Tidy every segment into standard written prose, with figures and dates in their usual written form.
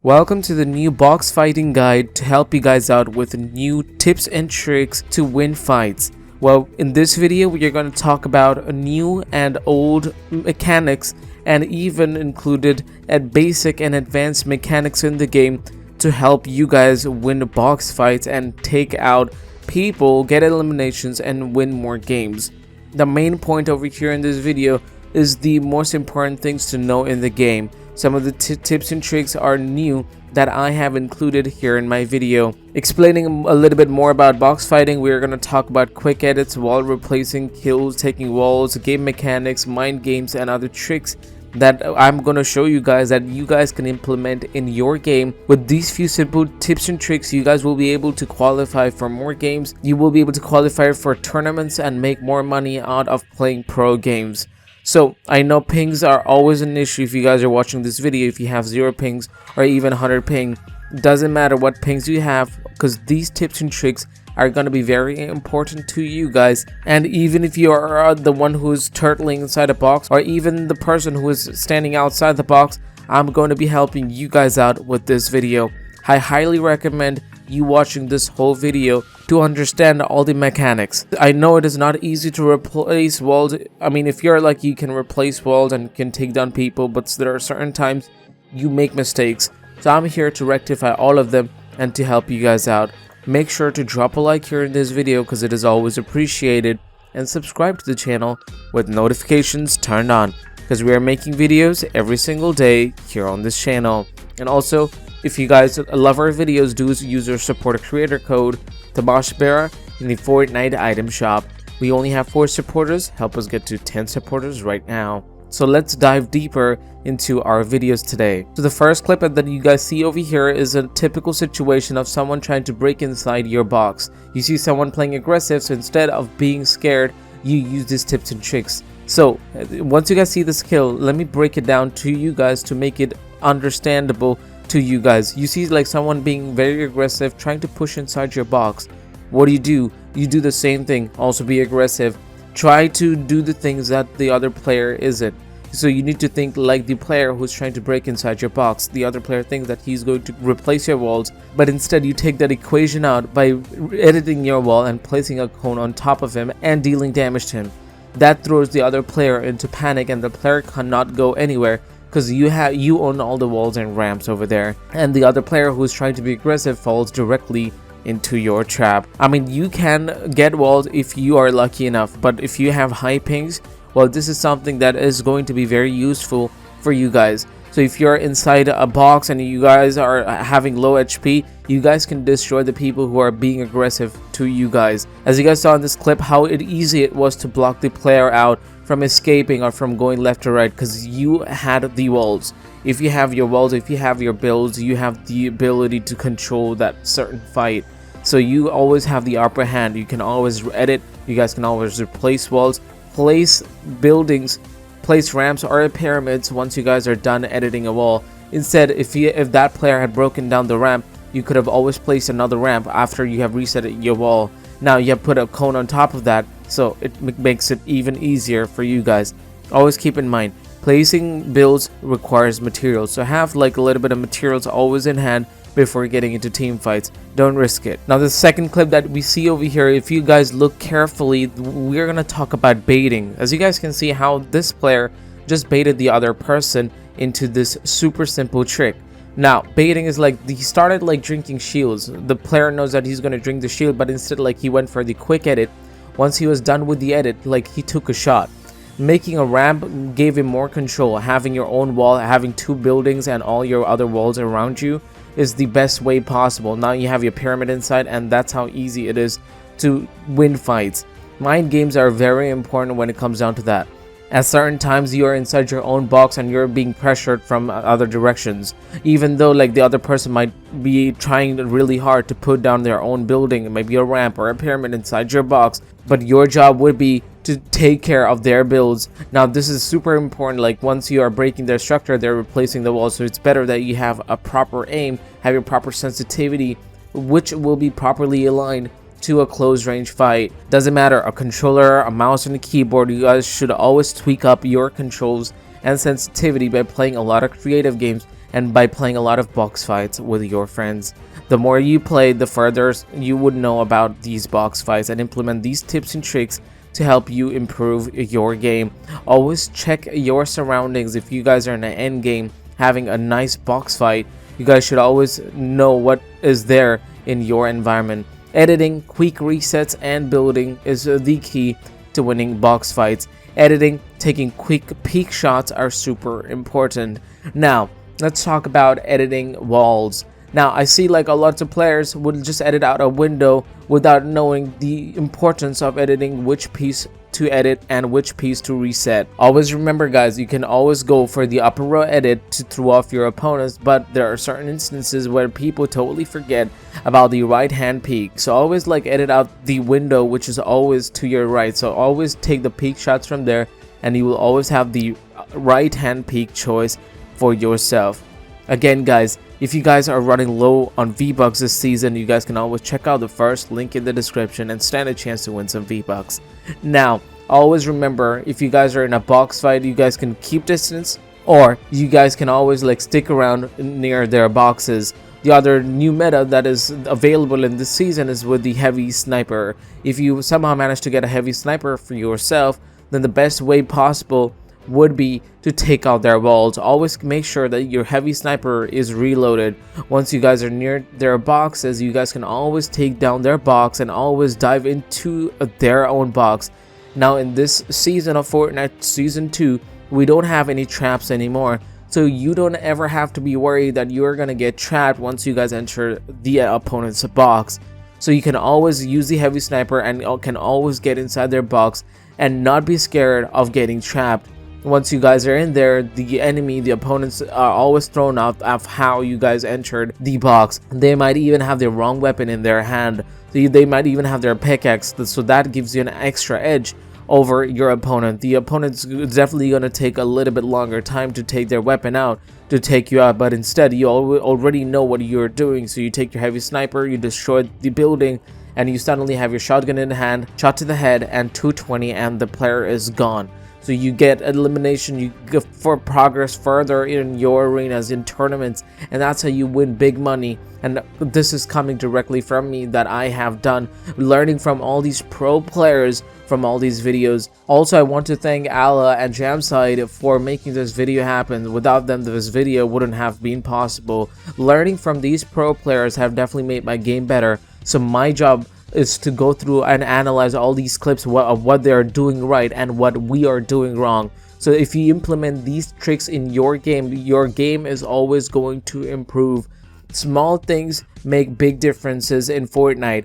Welcome to the new box fighting guide to help you guys out with new tips and tricks to win fights. Well, in this video we are going to talk about new and old mechanics and even included at basic and advanced mechanics in the game to help you guys win box fights and take out people, get eliminations and win more games. The main point over here in this video is the most important things to know in the game. Some of the tips and tricks are new that I have included here in my video. Explaining a little bit more about box fighting, we are going to talk about quick edits, wall replacing, kills, taking walls, game mechanics, mind games, and other tricks that I'm going to show you guys that you guys can implement in your game. With these few simple tips and tricks, you guys will be able to qualify for more games. You will be able to qualify for tournaments and make more money out of playing pro games. So I know pings are always an issue if you guys are watching this video. If you have 0 pings or even 100 ping, doesn't matter what pings you have, because these tips and tricks are going to be very important to you guys. And even if you are the one who's turtling inside a box, or even the person who is standing outside the box, I'm going to be helping you guys out with this video. I highly recommend you watching this whole video to understand all the mechanics. I know it is not easy to replace walls. I mean, if you're lucky, you can replace walls and can take down people, but there are certain times you make mistakes. So I'm here to rectify all of them and to help you guys out. Make sure to drop a like here in this video because it is always appreciated, and subscribe to the channel with notifications turned on because we are making videos every single day here on this channel. And also, if you guys love our videos, do use our supporter creator code Tfue in the Fortnite item shop. We only have 4 supporters. Help us get to 10 supporters right now. So let's dive deeper into our videos today. So the first clip that you guys see over here is a typical situation of someone trying to break inside your box. You see someone playing aggressive, so instead of being scared, you use these tips and tricks. So once you guys see this kill, let me break it down to you guys to make it understandable to you guys. You see like someone being very aggressive, trying to push inside your box. What do? You do the same thing. Also be aggressive. Try to do the things that the other player isn't. So you need to think like the player who's trying to break inside your box. The other player thinks that he's going to replace your walls, but instead you take that equation out by editing your wall and placing a cone on top of him and dealing damage to him. That throws the other player into panic, and the player cannot go anywhere because you own all the walls and ramps over there, and the other player who's trying to be aggressive falls directly into your trap. I mean, you can get walls if you are lucky enough, but if you have high pings, well, this is something that is going to be very useful for you guys. So if you're inside a box and you guys are having low HP, you guys can destroy the people who are being aggressive to you guys. As you guys saw in this clip, how easy it was to block the player out from escaping or from going left or right because you had the walls. If you have your walls, if you have your builds, you have the ability to control that certain fight. So you always have the upper hand. You can always edit. You guys can always replace walls, place buildings, place ramps or pyramids once you guys are done editing a wall. Instead, if that player had broken down the ramp, you could have always placed another ramp after you have reset your wall. Now you have put a cone on top of that, so it makes it even easier for you guys. Always keep in mind, placing builds requires materials, so have like a little bit of materials always in hand before getting into team fights. Don't risk it. Now the second clip that we see over here, if you guys look carefully, we're gonna talk about baiting. As you guys can see how this player just baited the other person into this super simple trick. Now baiting is like he started like drinking shields. The player knows that he's gonna drink the shield, but instead like he went for the quick edit. Once he was done with the edit, like he took a shot. Making a ramp gave him more control. Having your own wall, having 2 buildings and all your other walls around you is the best way possible. Now you have your pyramid inside, and that's how easy it is to win fights. Mind games are very important when it comes down to that. At certain times you are inside your own box and you're being pressured from other directions, even though like the other person might be trying really hard to put down their own building, maybe a ramp or a pyramid inside your box, but your job would be to take care of their builds. Now this is super important. Like once you are breaking their structure, they're replacing the walls, so it's better that you have a proper aim, have your proper sensitivity, which will be properly aligned to a close range fight. Doesn't matter, a controller, a mouse and a keyboard, you guys should always tweak up your controls and sensitivity by playing a lot of creative games and by playing a lot of box fights with your friends. The more you play, the further you would know about these box fights and implement these tips and tricks to help you improve your game. Always check your surroundings. If you guys are in an end game having a nice box fight, you guys should always know what is there in your environment. Editing, quick resets, and building is the key to winning box fights. Editing, taking quick peek shots are super important. Now, let's talk about editing walls. Now, I see like a lot of players would just edit out a window without knowing the importance of editing which piece to edit and which piece to reset. Always remember, guys, you can always go for the upper row edit to throw off your opponents, but there are certain instances where people totally forget about the right hand peek. So always like edit out the window which is always to your right. So always take the peek shots from there, and you will always have the right hand peek choice for yourself. Again, guys, if you guys are running low on V-Bucks this season, you guys can always check out the first link in the description and stand a chance to win some V-Bucks. Now, always remember, if you guys are in a box fight, you guys can keep distance, or you guys can always like stick around near their boxes. The other new meta that is available in this season is with the heavy sniper. If you somehow manage to get a heavy sniper for yourself, then the best way possible would be to take out their walls. Always make sure that your heavy sniper is reloaded. Once you guys are near their boxes, you guys can always take down their box and always dive into their own box. Now, in this season of Fortnite Season 2, we don't have any traps anymore, so you don't ever have to be worried that you're gonna get trapped once you guys enter the opponent's box. So you can always use the heavy sniper and can always get inside their box and not be scared of getting trapped. Once you guys are in there, the opponents are always thrown out of how you guys entered the box. They might even have the wrong weapon in their hand. They might even have their pickaxe, so that gives you an extra edge over your opponent. The opponent's definitely going to take a little bit longer time to take their weapon out to take you out, but instead you already know what you're doing. So you take your heavy sniper, you destroy the building, and you suddenly have your shotgun in hand, shot to the head, and 220, and the player is gone. So you get elimination, you go for progress further in your arenas, in tournaments, and that's how you win big money. And this is coming directly from me that I have done, learning from all these pro players from all these videos. Also, I want to thank Allah and Jamside for making this video happen. Without them, this video wouldn't have been possible. Learning from these pro players have definitely made my game better. So my job is to go through and analyze all these clips of what they are doing right and what we are doing wrong. So if you implement these tricks in your game is always going to improve. Small things make big differences in Fortnite.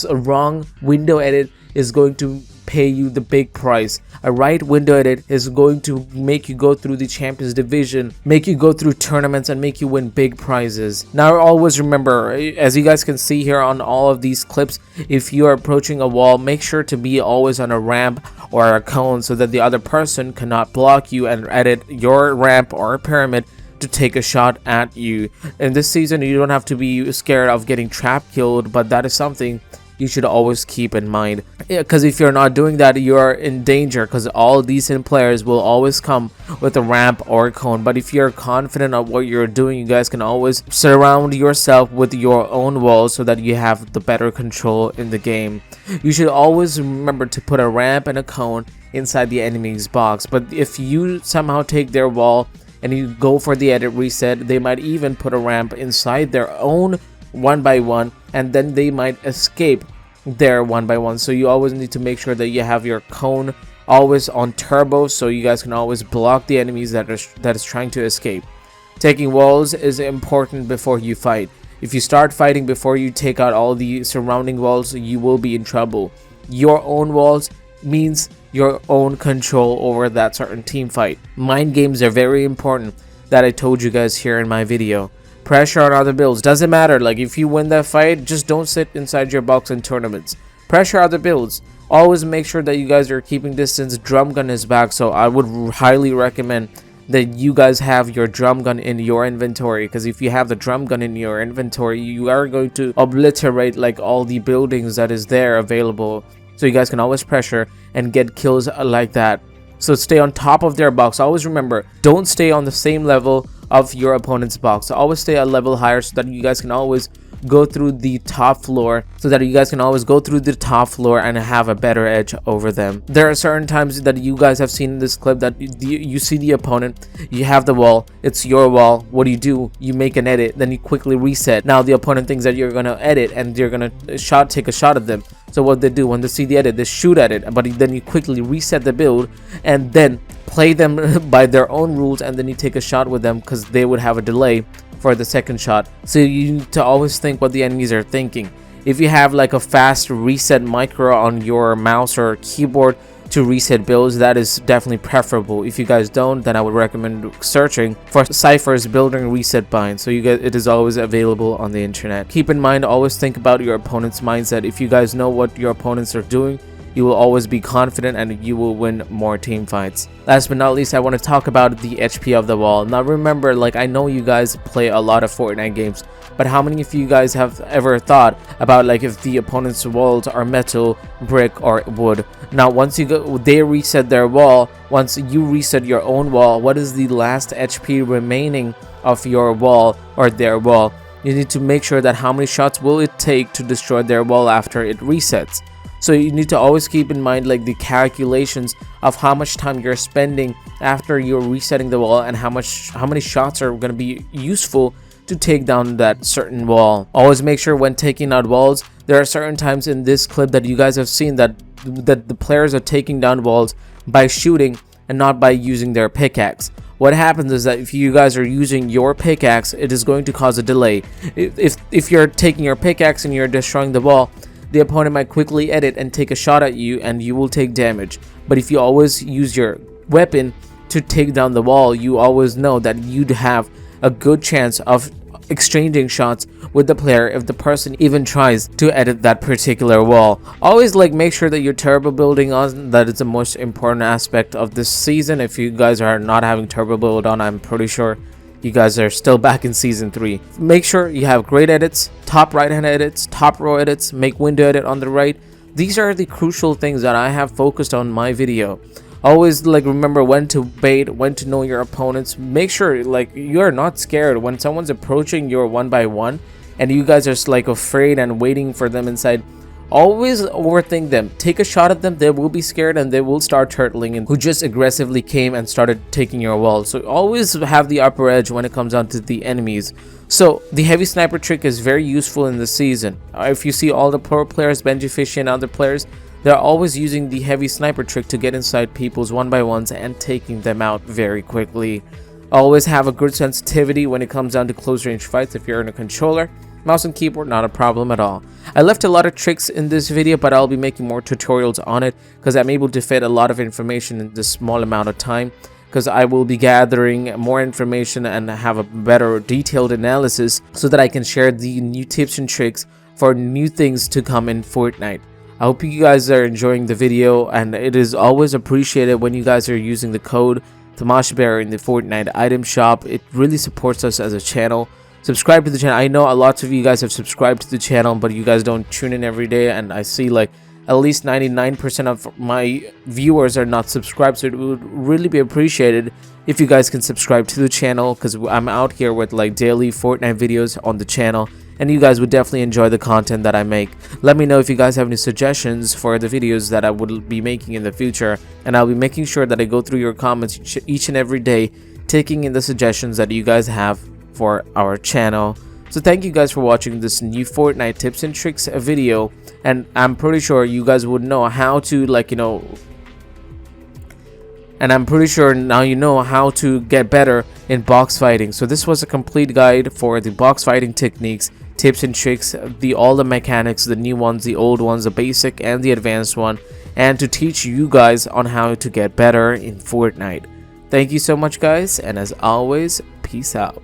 A wrong window edit is going to pay you the big price. A right window edit is going to make you go through the Champions Division, make you go through tournaments, and make you win big prizes. Now, always remember, as you guys can see here on all of these clips, if you are approaching a wall, make sure to be always on a ramp or a cone so that the other person cannot block you and edit your ramp or a pyramid to take a shot at you. In this season, you don't have to be scared of getting trap killed, but that is something you should always keep in mind, because if you're not doing that, you're in danger, because all decent players will always come with a ramp or a cone. But if you're confident of what you're doing, you guys can always surround yourself with your own walls so that you have the better control in the game. You should always remember to put a ramp and a cone inside the enemy's box, but if you somehow take their wall and you go for the edit reset, they might even put a ramp inside their own 1x1, and then they might escape their 1x1. So you always need to make sure that you have your cone always on turbo, so you guys can always block the enemies that is trying to escape. Taking walls is important before you fight. If you start fighting before you take out all the surrounding walls, you will be in trouble. Your own walls means your own control over that certain team fight. Mind games are very important, that I told you guys here in my video. Pressure on other builds, doesn't matter. Like, if you win that fight, just don't sit inside your box in tournaments. Pressure other builds. Always make sure that you guys are keeping distance. Drum gun is back, so I would highly recommend that you guys have your drum gun in your inventory, because if you have the drum gun in your inventory, you are going to obliterate like all the buildings that is there available. So you guys can always pressure and get kills like that. So stay on top of their box. Always remember, don't stay on the same level of your opponent's box. So always stay a level higher so that you guys can always go through the top floor and have a better edge over them. There are certain times that you guys have seen in this clip that you see the opponent, you have the wall, it's your wall. What do? You make an edit, then you quickly reset. Now the opponent thinks that you're gonna edit and you're gonna take a shot at them. So what they do when they see the edit, they shoot at it, but then you quickly reset the build and then play them by their own rules, and then you take a shot with them because they would have a delay for the second shot. So you need to always think what the enemies are thinking. If you have like a fast reset micro on your mouse or keyboard to reset builds, that is definitely preferable. If you guys don't, then I would recommend searching for Cypher's building reset bind. So you get it is always available on the internet. Keep in mind, always think about your opponent's mindset. If you guys know what your opponents are doing, you will always be confident and you will win more team fights. Last but not least, I want to talk about the HP of the wall. Now remember, like, I know you guys play a lot of Fortnite games, but how many of you guys have ever thought about like if the opponent's walls are metal, brick, or wood? Now once they reset their wall, once you reset your own wall, what is the last HP remaining of your wall or their wall? You need to make sure that how many shots will it take to destroy their wall after it resets. So you need to always keep in mind like the calculations of how much time you're spending after you're resetting the wall and how many shots are going to be useful to take down that certain wall. Always make sure when taking out walls, there are certain times in this clip that you guys have seen that the players are taking down walls by shooting and not by using their pickaxe. What happens is that if you guys are using your pickaxe, it is going to cause a delay. If you're taking your pickaxe and you're destroying the wall, the opponent might quickly edit and take a shot at you and you will take damage. But if you always use your weapon to take down the wall, you always know that you'd have a good chance of exchanging shots with the player if the person even tries to edit that particular wall. Always like make sure that you're turbo building on. That is the most important aspect of this season. If you guys are not having turbo build on, I'm pretty sure you guys are still back in season 3. Make sure you have great edits, top right hand edits, top row edits, make window edit on the right. These are the crucial things that I have focused on my video. Always like remember when to bait, when to know your opponents. Make sure like you're not scared when someone's approaching your 1-by-1 and you guys are like afraid and waiting for them inside. Always overthink them. Take a shot at them, they will be scared and they will start turtling in, who just aggressively came and started taking your wall. So always have the upper edge when it comes down to the enemies. So the heavy sniper trick is very useful in this season. If you see all the pro players, Benjyfishy and other players, they're always using the heavy sniper trick to get inside people's 1-by-1s and taking them out very quickly. Always have a good sensitivity when it comes down to close range fights. If you're in a controller, mouse and keyboard, not a problem at all. I left a lot of tricks in this video, but I'll be making more tutorials on it because I'm able to fit a lot of information in this small amount of time, because I will be gathering more information and have a better detailed analysis so that I can share the new tips and tricks for new things to come in Fortnite. I hope you guys are enjoying the video, and it is always appreciated when you guys are using the code TamashBear in the Fortnite item shop. It really supports us as a channel. Subscribe to the channel. I know a lot of you guys have subscribed to the channel, but you guys don't tune in every day, and I see like at least 99% of my viewers are not subscribed, so it would really be appreciated if you guys can subscribe to the channel, because I'm out here with like daily Fortnite videos on the channel, and you guys would definitely enjoy the content that I make. Let me know if you guys have any suggestions for the videos that I would be making in the future, and I'll be making sure that I go through your comments each and every day, taking in the suggestions that you guys have for our channel. So thank you guys for watching this new Fortnite tips and tricks video, and I'm pretty sure you guys would know how to and I'm pretty sure now you know how to get better in box fighting. So this was a complete guide for the box fighting techniques, tips and tricks, all the mechanics, the new ones, the old ones, the basic and the advanced one, and to teach you guys on how to get better in Fortnite. Thank you so much guys, and as always, peace out.